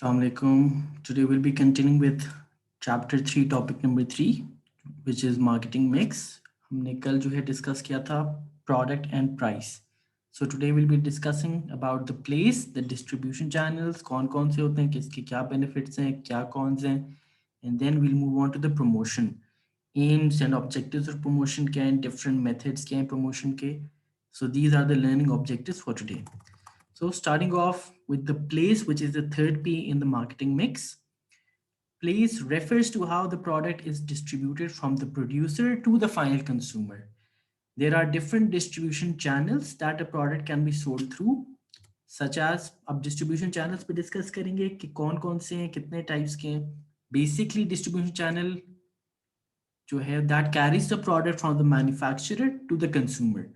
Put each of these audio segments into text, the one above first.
Assalamu alaikum. Today we'll be continuing with chapter 3 topic number 3 which is marketing mix. हमने कल जो है discuss किया था product and price. So today we'll be discussing about the place, the distribution channels, कौन से होते हैं, किसके क्या benefits हैं, क्या cons हैं, and then we'll move on to the promotion. Aims and objectives of promotion क्या हैं, different methods क्या हैं promotion के. So these are the learning objectives for today. So starting off with the place, which is the third P in the marketing mix. Place refers to how the product is distributed from the producer to the final consumer. There are different distribution channels that a product can be sold through, such as अब distribution channels पे discuss करेंगे कि कौन से हैं, कितने types के हैं. Basically distribution channel जो है that carries the product from the manufacturer to the consumer.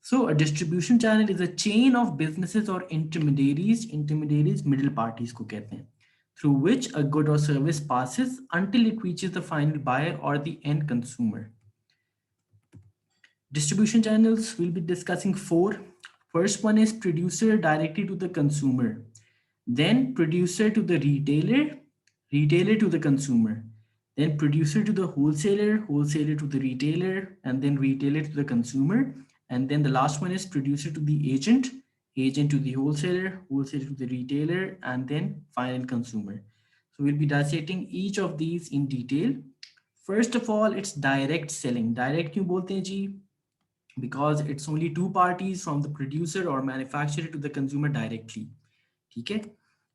So a distribution channel is a chain of businesses or intermediaries middle parties को कहते हैं, through which a good or service passes until it reaches the final buyer or the end consumer. Distribution channels we'll be discussing four. First one is producer directly to the consumer, then producer to the retailer, retailer to the consumer, then producer to the wholesaler, wholesaler to the retailer, and then retailer to the consumer. And then the last one is producer to the agent, agent to the wholesaler, wholesaler to the retailer, and then final consumer. So we'll be dissecting each of these in detail. First of all, it's direct selling. Direct क्यों बोलते हैं जी? Because it's only two parties from the producer or manufacturer to the consumer directly. ठीक है?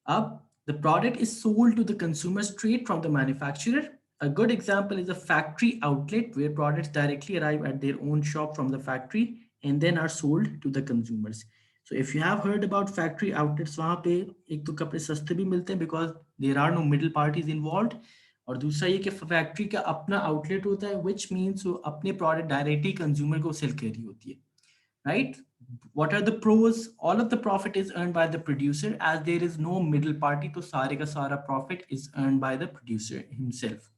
अब the product is sold to the consumer straight from the manufacturer. A good example is a factory outlet where products directly arrive at their own shop from the factory and then are sold to the consumers. So if you have heard about factory outlets, वहाँ पे एक तो कपड़े सस्ते भी मिलते हैं because there are no middle parties involved. और दूसरा ये कि फैक्ट्री का अपना आउटलेट होता है which means वो अपने प्रोडक्ट डायरेक्टली कंज्यूमर को सेल कर रही होती है, right? What are the pros? All of the profit is earned by the producer as there is no middle party, तो सारे का सारा profit is earned by the producer himself.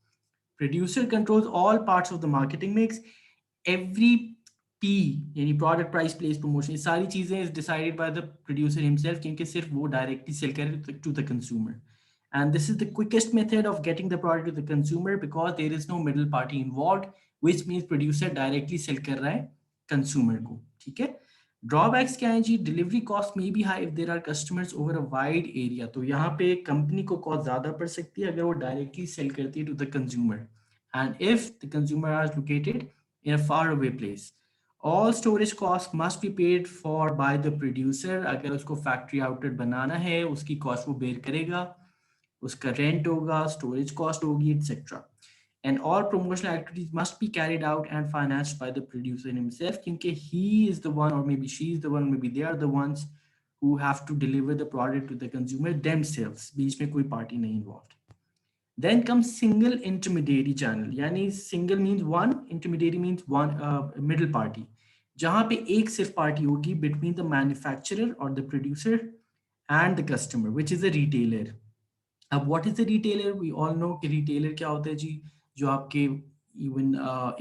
Producer controls all parts of the marketing mix. Every P यानी product price place promotion ये सारी चीजें is decided by the producer himself क्योंकि सिर्फ वो directly sell करे to the consumer. And this is the quickest method of getting the product to the consumer because there is no middle party involved, which means producer directly sell कर रहा है consumer को. ठीक है? Drawbacks क्या हैं जी? Delivery cost may be high if there are customers over a wide area. तो यहाँ पे कंपनी को कॉस्ट ज्यादा पड़ सकती है अगर वो डायरेक्टली सेल करती है to the consumer. And if the consumer is located in a far away place. All storage costs must be paid for by the producer. अगर उसको फैक्ट्री आउटलेट बनाना है उसकी कॉस्ट वो बेयर करेगा, उसका रेंट होगा, स्टोरेज कॉस्ट होगी, etcetera. And all promotional activities must be carried out and financed by the producer himself क्योंकि he is the one or maybe she is the one, maybe they are the ones who have to deliver the product to the consumer themselves. बीच में कोई party नहीं involved. Then comes single intermediary channel. यानी single means one, intermediary means one middle party. जहाँ पे एक सिर्फ party होगी between the manufacturer or the producer and the customer, which is a retailer. अब what is the retailer? We all know कि retailer क्या होता है जी? जो आपके even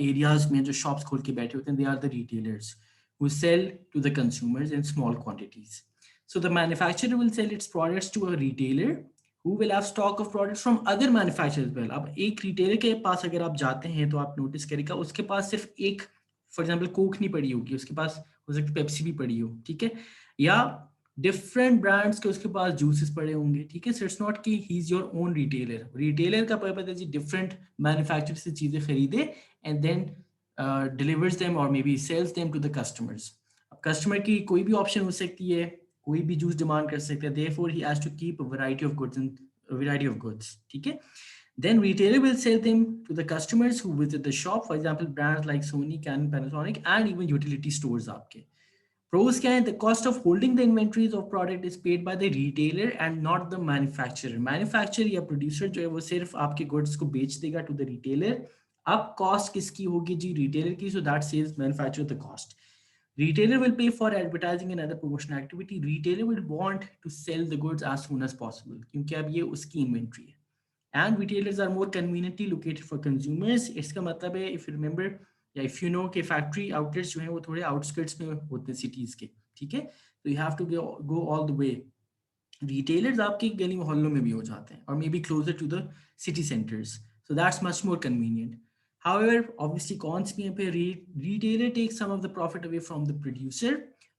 areas में जो shops खोल के बैठे होते हैं, they are the retailers who sell to the consumers in small quantities. So the manufacturer will sell its products to a retailer who will have stock of products from other manufacturers as well. अब एक retailer के पास अगर आप जाते हैं तो आप notice करेगा उसके पास सिर्फ एक for example कोक नहीं पड़ी होगी, उसके पास हो सकता है पेप्सी भी पड़ी हो, ठीक है, या डिफरेंट ब्रांड्स के उसके पास जूसेस पड़े होंगे, ठीक है. सो इट्स नॉट कि he is your own retailer. Retailer का पर्पस है जी डिफरेंट मैन्युफैक्चरर से चीजें खरीदे एंड देन डिलीवर्स देम और may be sells them to the customers. अब कस्टमर की कोई भी ऑप्शन हो सकती है, कोई भी जूस डिमांड कर सकता है, therefore he has to keep a variety of goods and variety of goods, ठीक है. Then retailer will sell them to the customers who visit the shop. For example, brands like Sony, Canon, Panasonic, and even utility stores आपके. Pros क्या है? The cost of holding the inventories of product is paid by the retailer and not the manufacturer. Manufacturer या producer जो है वो सिर्फ आपके goods को बेच देगा to the retailer. अब cost किसकी होगी जी? Retailer की. So that saves manufacturer the cost. Retailer will pay for advertising and other promotional activity. Retailer will want to sell the goods as soon as possible क्योंकि अब ये उसकी inventory है. And retailers are more conveniently located for consumers. इसका मतलब है if you remember या if you know कि फैक्ट्री आउटलेट्स जो हैं वो थोड़े आउटस्कर्ट्स में होते हैं सिटीज के, ठीक है. तो you have to go all the way Retailers आपके गली मोहल्लों में भी हो जाते हैं, or maybe closer to the city centers. So that's much more convenient. However, obviously cons भी हैं पे, retailer takes some of the profit away from the producer.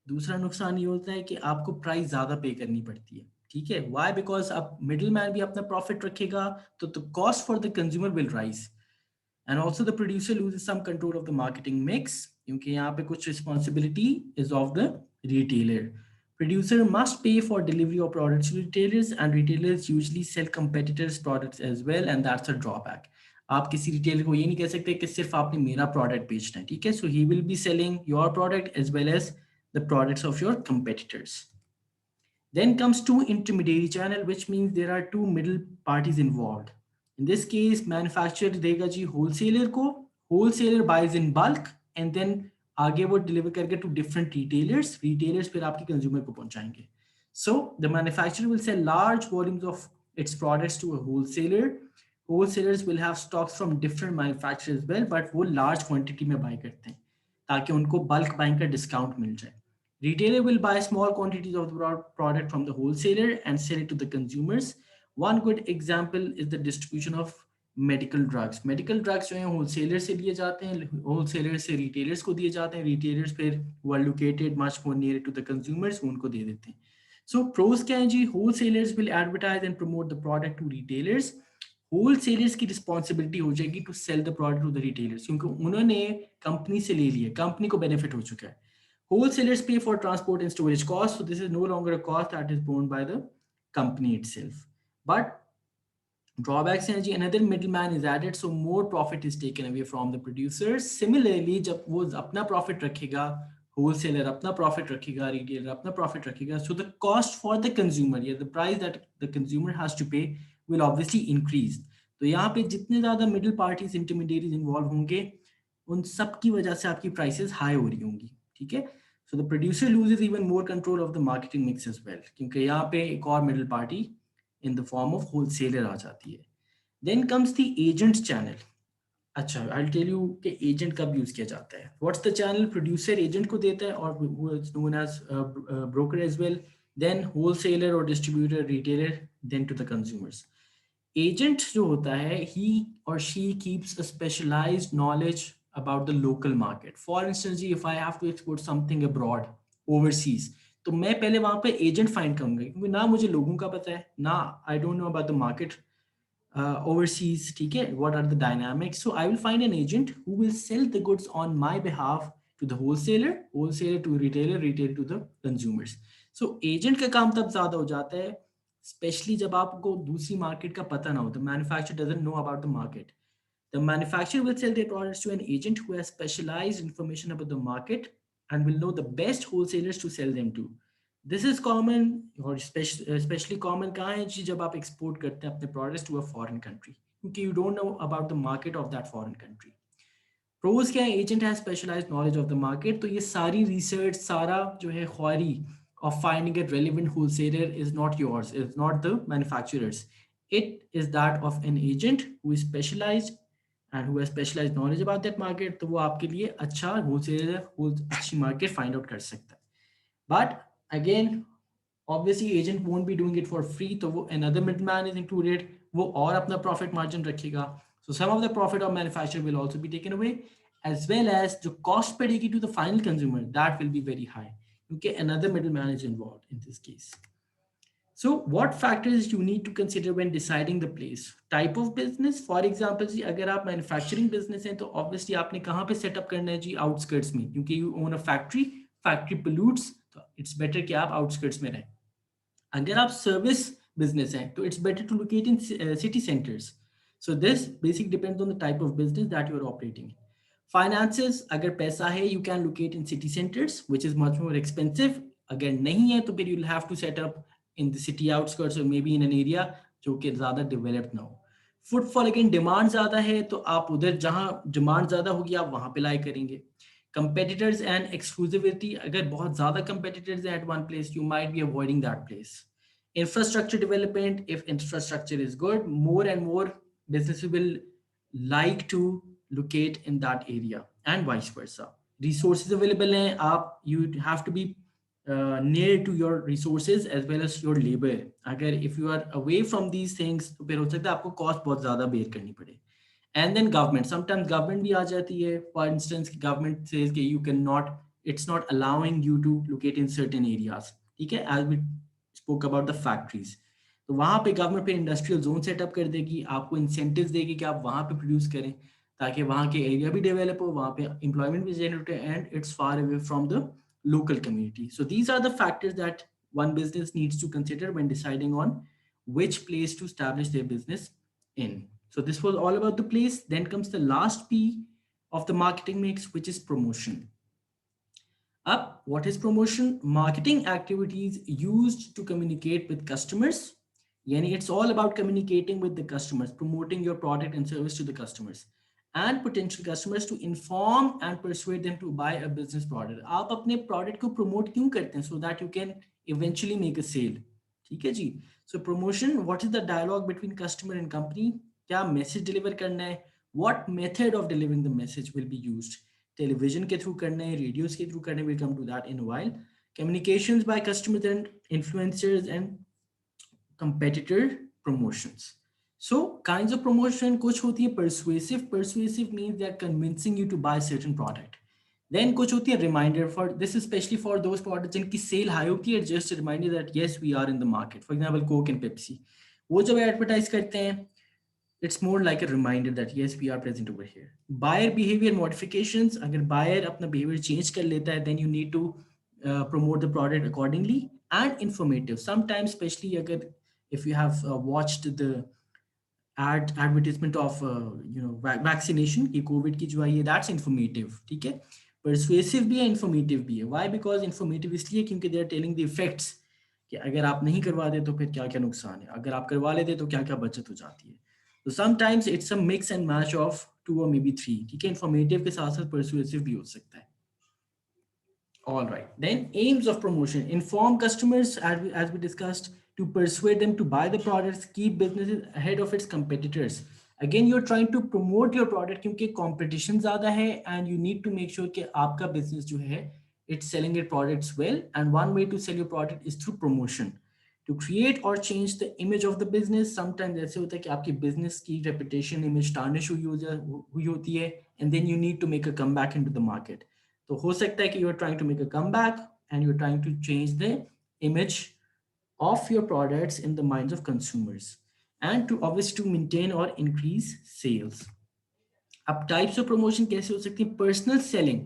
दूसरा नुकसान ये होता है कि आपको प्राइस ज़्यादा पे करनी पड़ती है, ठीक है? Why? Because अब मिडिल मैन भी अपना प्रॉफिट रखेगा, तो the cost for the consumer will rise. And also the producer loses some control of the marketing mix, क्योंकि यहाँ पे कुछ responsibility is of the retailer. Producer must pay for delivery of products to retailers, and retailers usually sell competitors products as well, and that's a drawback. आप किसी retailer को ये नहीं कह सकते कि सिर्फ आपने मेरा प्रोडक्ट बेचना है, ठीक है? So he will be selling your product as well as the products of your competitors. Then comes two intermediary channel, which means there are two middle parties involved. In this case, manufacturer देगा जी wholesaler को, wholesaler buys in bulk, and then आगे वो deliver करके to different retailers, retailers फिर आपके consumer को पहुंचाएंगे. So the manufacturer will sell large volumes of its products to a wholesaler. Wholesalers will have stocks from different manufacturers as well, but वो large quantity में buy करते हैं ताकि उनको bulk buying का discount मिल जाए. Retailer will buy small quantities of the product from the wholesaler and sell it to the consumers. One good example is the distribution of medical drugs. Medical drugs जो हैं wholesaler से लिए जाते हैं, wholesaler से retailers को दिए जाते हैं, retailers फिर who are located much more near to the consumers उनको दे देते हैं. So pros क्या हैं जी? Wholesalers will advertise and promote the product to retailers. Wholesalers की responsibility हो जाएगी to sell the product to the retailers, क्योंकि उन्होंने कंपनी से ले लिया, कंपनी को benefit हो चुका है. Wholesalers pay for transport and storage costs, so this is no longer a cost that is borne by the company itself. But drawbacks हैं जी, another middleman is added, so more profit is taken away from the producers. Similarly, जब वो अपना profit रखेगा, wholesaler अपना profit रखेगा, retailer अपना profit रखेगा, so the cost for the consumer, yeah, the price that the consumer has to pay will obviously increase. तो यहाँ पे जितने ज़्यादा middle parties, intermediaries involved होंगे, उन सब की वजह से आपकी prices high हो रही होंगी, ठीक है? So the producer loses even more control of the marketing mix as well, क्योंकि यहाँ पे एक और middle party in the form of wholesaler आ जाती है. Then comes the agent channel. अच्छा, I'll tell you कि agent कब use किया जाता है. What's the channel? Producer agent को देता है, or who is known as broker as well. Then wholesaler or distributor, retailer, then to the consumers. Agent जो होता है, he or she keeps a specialized knowledge about the local market. For instance, ji, if I have to export something abroad, overseas, तो मैं पहले वहाँ पे agent find करूँगा, क्योंकि ना मुझे लोगों का पता है, ना I don't know about the market overseas, ठीक है? What are the dynamics? So I will find an agent who will sell the goods on my behalf to the wholesaler, wholesaler to retailer, retailer to the consumers. So agent का काम तब ज़्यादा हो जाता है, especially जब आपको दूसरी market का पता ना हो. The manufacturer doesn't know about the market. The manufacturer will sell their products to an agent who has specialized information about the market and will know the best wholesalers to sell them to. This is common, और especially common कहाँ है जी, जब आप export करते हैं अपने products to a foreign country, क्योंकि you don't know about the market of that foreign country. Pros क्या है? Agent has specialized knowledge of the market, तो ये सारी research, सारा जो है ख्वारी of finding a relevant wholesaler is not yours, is not the manufacturers. It is that of an agent who is specialized and who has specialized knowledge about that market, तो वो आपके लिए अच्छा wholesaler, अच्छी market find out कर सकता है. But again, obviously agent won't be doing it for free, तो वो another middleman is included, वो और अपना profit margin रखेगा. So some of the profit of manufacturer will also be taken away, as well as जो cost पड़ेगी to the final consumer, that will be very high, क्योंकि another middleman is involved in this case. So what factors you need to consider when deciding the place? Type of business, for example जी, अगर आप manufacturing business हैं, तो obviously आपने कहाँ पे setup करना है जी? Outskirts में, क्योंकि you own a factory, factory pollutes, तो it's better कि आप outskirts में रहें. अगर आप service business हैं, तो it's better to locate in city centers. So this basic depends on the type of business that you are operating in. Finances, अगर पैसा है, you can locate in city centers, which is much more expensive. अगर नहीं है, तो फिर you'll have to set up in the city outskirts or maybe in an area जो कि ज़्यादा developed ना हो. Footfall, again, demand ज़्यादा है, तो आप उधर जहाँ demand ज़्यादा होगी, आप वहाँ पे लाई करेंगे. Competitors and exclusivity, अगर बहुत ज़्यादा competitors हैं at one place, you might be avoiding that place. Infrastructure development, if infrastructure is good, more and more businesses will like to locate in that area, and vice versa. Resources available हैं, आप you have to be near to your resources as well as your labor. अगर if you are away from these things तो फिर हो सकता है आपको cost बहुत ज़्यादा bear करनी पड़े. And then government, sometimes government भी आ जाती है. For instance, government says कि you cannot, it's not allowing you to locate in certain areas. ठीक है, as we spoke about the factories. तो वहाँ पे गवर्नमेंट पे इंडस्ट्रियल जोन सेटअप कर देगी, आपको इंसेंटिव्स देगी कि आप वहाँ पे प्रोड्यूस करें ताकि वहाँ के एरिया भी डेवलप हो, वहाँ पे एम्प्लॉयमेंट भी जनरेट हो, and it's far away from the local community. So these are the factors that one business needs to consider when deciding on which place to establish their business in. So this was all about the place. Then comes the last P of the marketing mix, which is promotion. Up, what is promotion? Marketing activities used to communicate with customers. Yani it's all about communicating with the customers, promoting your product and service to the customers and potential customers to inform and persuade them to buy a business product. आप अपने product को promote क्यों करते हैं? So that you can eventually make a sale. ठीक है जी. So promotion, what is the dialogue between customer and company? क्या message deliver करना है? What method of delivering the message will be used? Television के through करने हैं, radios के through करने, will come to that in while. Communications by customers and influencers and competitor promotions. So kinds of promotion कुछ होती है persuasive. Persuasive means they are convincing you to buy certain product. Then कुछ होती है reminder. For this is especially for those products जिनकी cell high होती है, just a reminder that yes we are in the market. For example Coke and Pepsi, वो जब advertise करते हैं, it's more like a reminder that yes we are present over here. Buyer behavior modifications, अगर buyer अपना behavior change कर लेता है, then you need to promote the product accordingly. And informative, sometimes especially अगर if you have watched the advertisement of vaccination की Covid की जो आई है, that's informative. ठीक है, persuasive भी है, informative भी है. Why? Because informative इसलिए क्योंकि they are telling the effects कि अगर आप नहीं करवाते तो फिर क्या क्या नुकसान है, अगर आप करवा लेते तो क्या क्या बचत हो जाती है. तो sometimes it's a mix and match of two और मे बी थ्री. ठीक है, इंफॉर्मेटिव के साथ साथ परसुएसिव भी हो सकता है. All right. Then aims of promotion: inform customers, as we discussed, to persuade them to buy the products, keep businesses ahead of its competitors. Again, you're trying to promote your product क्योंकि competition ज़्यादा है, and you need to make sure कि आपका business जो है, it's selling your products well. And one way to sell your product is through promotion. To create or change the image of the business, sometimes ऐसे होता है कि आपकी business की reputation image tarnish हुई होती है, and then you need to make a comeback into the market. तो हो सकता है कि you're trying to make a comeback and you're trying to change the image of your products in the minds of consumers, and to obviously to maintain or increase sales. अब types of promotion कैसे हो सकती है? Personal selling,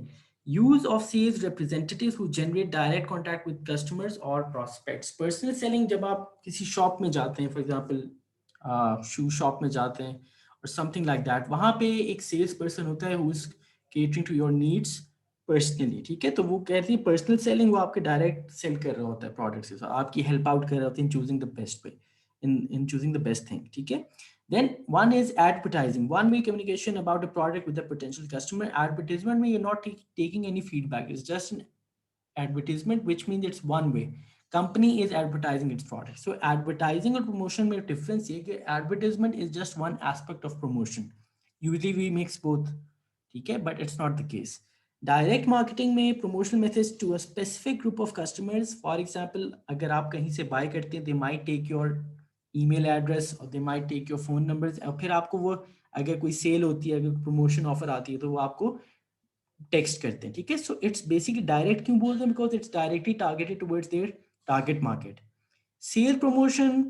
use of sales representatives who generate direct contact with customers और prospects. Personal selling, जब आप किसी shop में जाते हैं, फॉर एग्जांपल शू शॉप में जाते हैं और समथिंग लाइक दैट, वहाँ पे एक सेल्स पर्सन होता है who is catering to your needs personally. ठीक है, तो वो कहती है पर्सनल सेलिंग, वो आपके डायरेक्ट सेल कर रहा होता है प्रोडक्ट्स के साथ, आपकी हेल्प आउट कर रहा होता है इन चूजिंग द बेस्ट पे, इन चूजिंग द बेस्ट थिंग. ठीक है. Then one is advertising, one way communication about a product with a potential customer. Advertisement means you're not taking any feedback. It's just an advertisement, which means it's one way. Company is advertising its product. So advertising or promotion में difference ये कि advertisement is just one aspect of promotion. Usually we mix both. ठीक है, but it's not the case. Direct marketing में promotional message to a specific group of customers. For example, अगर आप कहीं से buy करते हैं, they might take your email address और they might take your phone numbers, और फिर आपको वो, अगर कोई सेल होती है, अगर प्रमोशन ऑफर आती है, तो वो आपको टेक्स्ट करते हैं. ठीक है, सो इट्स बेसिकली डायरेक्ट क्यों बोलते हैं? Because it's directly targeted towards their target market. Sale promotion,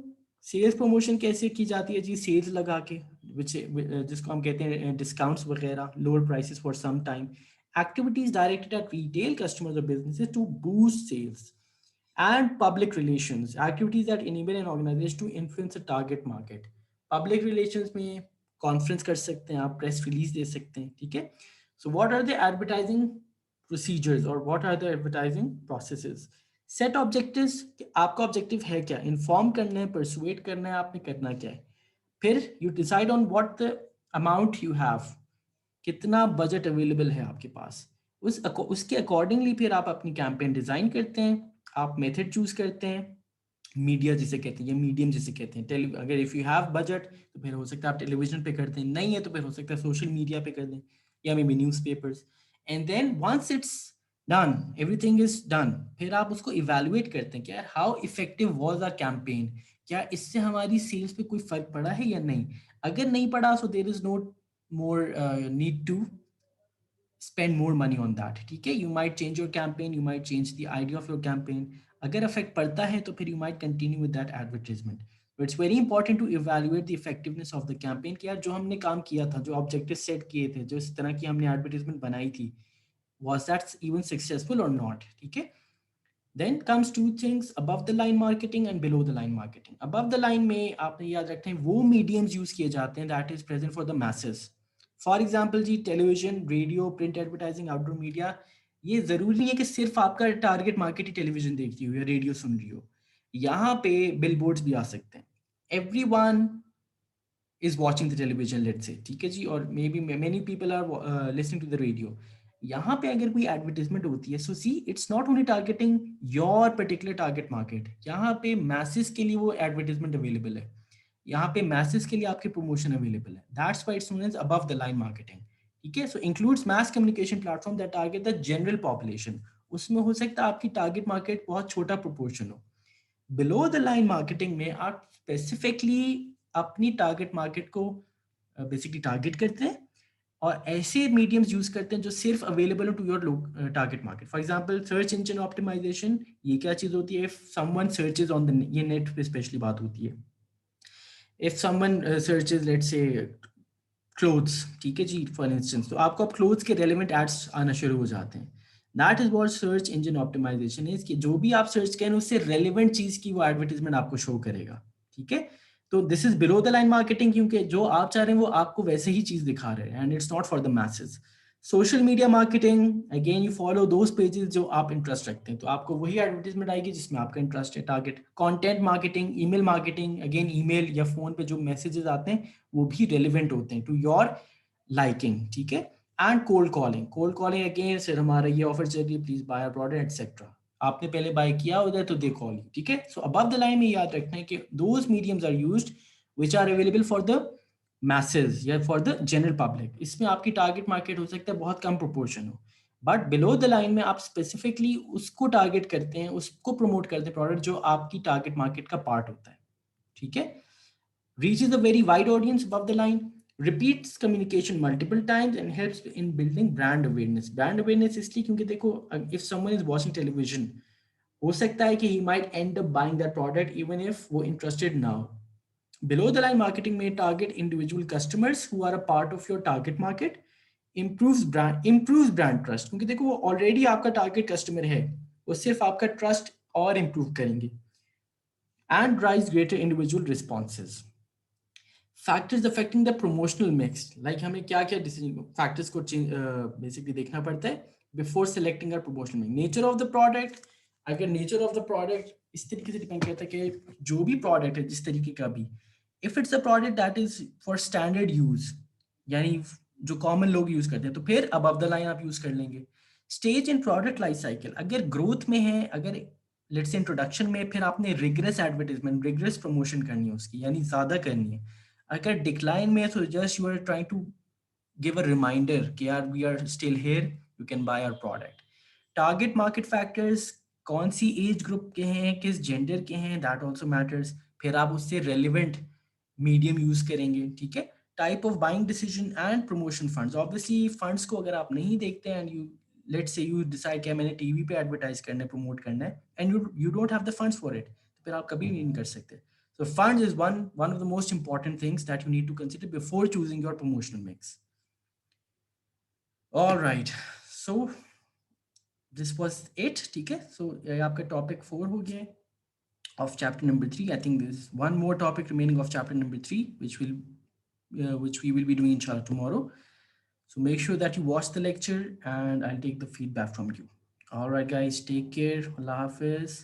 sales promotion कैसे की जाती है जी? सेल्स लगा के, जिसको हम कहते हैं डिस्काउंट्स वगैरह, lower prices for some time. Activities directed at retail customers और businesses to boost sales. And public relations, activities that enable an organization to influence a target market. Public relations में conference कर सकते हैं आप, press release they सकते हैं. ठीक है. So what are the advertising procedures और what are the advertising processes? Set objectives, आपका ऑब्जेक्टिव है क्या? इन्फॉर्म करना है, परसुएट करना है, आपने करना क्या है. फिर you decide on what the amount you have, कितना बजट अवेलेबल है आपके पास, उसके अकॉर्डिंगली फिर आप अपनी कैंपेन डिजाइन करते हैं, आप मेथड चूज करते हैं. मीडिया जिसे कहते हैं या मीडियम जिसे कहते हैं, अगर इफ़ यू हैव बजट तो फिर हो सकता है आप टेलीविजन पे करते हैं, नहीं है तो फिर हो सकता है सोशल मीडिया पे कर दें या may be newspapers. And then once it's done, everything is done. फिर आप उसको इवेलुएट करते हैं कि यार how effective was our campaign, क्या इससे हमारी सेल्स पे कोई फर्क पड़ा है या नहीं। अगर नहीं पड़ा, so there is no more need to spend more money on that, ठीक है। You might change your campaign, you might change the idea of your campaign। अगर effect पड़ता है तो फिर you might continue with that advertisement। But it's very important to evaluate the effectiveness of the campaign कि यार जो हमने काम किया था, जो objective set किए थे, जो इस तरह की हमने advertisement बनाई थी, was that even successful or not, ठीक है। Then comes two things, above the line marketing and below the line marketing। above the line में आपने याद रखना है वो mediums use किए जाते हैं that is present for the masses। For example जी, television, radio, print advertising, outdoor media, ये जरूरी नहीं है कि सिर्फ आपका टारगेट मार्केट ही टेलीविजन देखती हो या रेडियो सुन रही हो। यहाँ पे बिलबोर्ड्स भी आ सकते हैं। Every is watching the television, let's say, ठीक है जी, और may B many people are listening to the radio। यहाँ पे अगर कोई एडवर्टाइजमेंट होती है, so see it's not only targeting your particular target market, यहाँ पे मैसेज के लिए वो एडवर्टाइजमेंट अवेलेबल है, यहाँ पे मैसेज के लिए आपके प्रमोशन अवेलेबल है। That's why it's known as above the line marketing, ठीक है। So includes mass communication platform that target the general population. उसमें हो सकता है आपकी टारगेट मार्केट बहुत छोटा प्रोपोर्शन हो। बिलो द लाइन मार्केटिंग में आप स्पेसिफिकली अपनी टारगेट मार्केट को बेसिकली टारगेट करते हैं और ऐसे मीडियम्स यूज करते हैं जो सिर्फ अवेलेबल हो to your target market. For example search engine optimization, ये क्या चीज होती है? If someone searches on the, ये नेट पे स्पेशली बात होती है। If someone searches let's say clothes, ठीक है जी, फॉर इंस्टेंस, तो आपको अब क्लोथ्स के रेलेवेंट एड्स आना शुरू हो जाते हैं। That is what search engine optimization is, कि जो भी आप सर्च करें उससे रेलिवेंट चीज की वो एडवर्टीजमेंट आपको शो करेगा, ठीक है। तो this is below the line marketing, क्योंकि जो आप चाह रहे हैं वो आपको वैसे ही चीज दिखा रहे हैं and it's not for the message. Social media marketing, again you follow those pages जो आप इंटरेस्ट रखते हैं, तो आपको वही एडवर्टीजमेंट आएगी जिसमें आपका इंटरेस्ट है, target. Content marketing, email marketing, again email या फोन पे जो मैसेजेस आते हैं वो भी रेलिवेंट होते हैं टू योर लाइकिंग, ठीक है। And cold calling, cold calling again sir हमारा ये ऑफर चल रही है, प्लीज बाय प्रोडक्ट एटसेट्रा, आपने पहले बाय किया उधर तो दे कॉल यू, ठीक है। सो अबव द लाइन में याद रखना है कि those mediums are used which are available for the message या फॉर द जनरल पब्लिक। इसमें आपकी टारगेट मार्केट हो सकता है बहुत कम प्रोपोर्शन हो, बट बिलो द लाइन में आप स्पेसिफिकली उसको टारगेट करते हैं, उसको प्रमोट करते हैं प्रोडक्ट जो आपकी टारगेट मार्केट का पार्ट होता है, ठीक है। reaches a very wide audience above the line, repeats communication multiple times and helps in building brand awareness। brand awareness इसलिए क्योंकि देखो, if someone is watching television, हो सकता है कि he might end up buying that product even if वो interested now। below the line marketing में target individual customers who are a part of your target market, improves brand trust, क्योंकि देखो वो already आपका target customer है, वो सिर्फ आपका trust और improve करेंगे। and drives greater individual responses। Factors affecting the promotional mix, like हमें क्या क्या डिसीजन फैक्टर्स को बेसिकली देखना पड़ता है before selecting our promotional mix. Nature of the product, अगर नेचर ऑफ द प्रोडक्ट इस तरीके से डिपेंड करता है कि जो भी प्रोडक्ट है जिस तरीके का भी, if it's a product that is for standard use, यानी जो कॉमन लोग यूज करते हैं, तो फिर अबव द लाइन आप यूज कर लेंगे। स्टेज इन प्रोडक्ट लाइफ साइकिल, अगर ग्रोथ में है, अगर लेट्स से इंट्रोडक्शन में, फिर आपने रिग्रेस एडवर्टाइजमेंट, रिग्रेस प्रमोशन करनी है उसकी, यानी ज्यादा करनी है। अगर डिक्लाइन में है तो just you are trying to give a reminder कि यार we are still here, you can buy our product. Target market factors, कौन सी एज ग्रुप के हैं, किस जेंडर के हैं, दैट ऑल्सो मैटर्स। फिर आप उससे रेलिवेंट मीडियम यूज करेंगे, ठीक है। Type of buying decision and promotion funds, obviously funds को अगर आप नहीं देखते हैं and you let's say you decide कि मैंने टीवी पे एडवर्टाइज करना है, प्रमोट करना है, and you don't have the funds for it, तो फिर आप कभी नहीं कर सकते। So funds is one of the most important things that you need to consider before choosing your promotional mix. All right. So this was it. ठीक है. So ये आपका topic 4 हो गया of chapter number 3. I think there's one more topic remaining of chapter number 3, which we will be doing inshallah tomorrow. So make sure that you watch the lecture and I'll take the feedback from you. All right, guys. Take care. Allah Hafiz.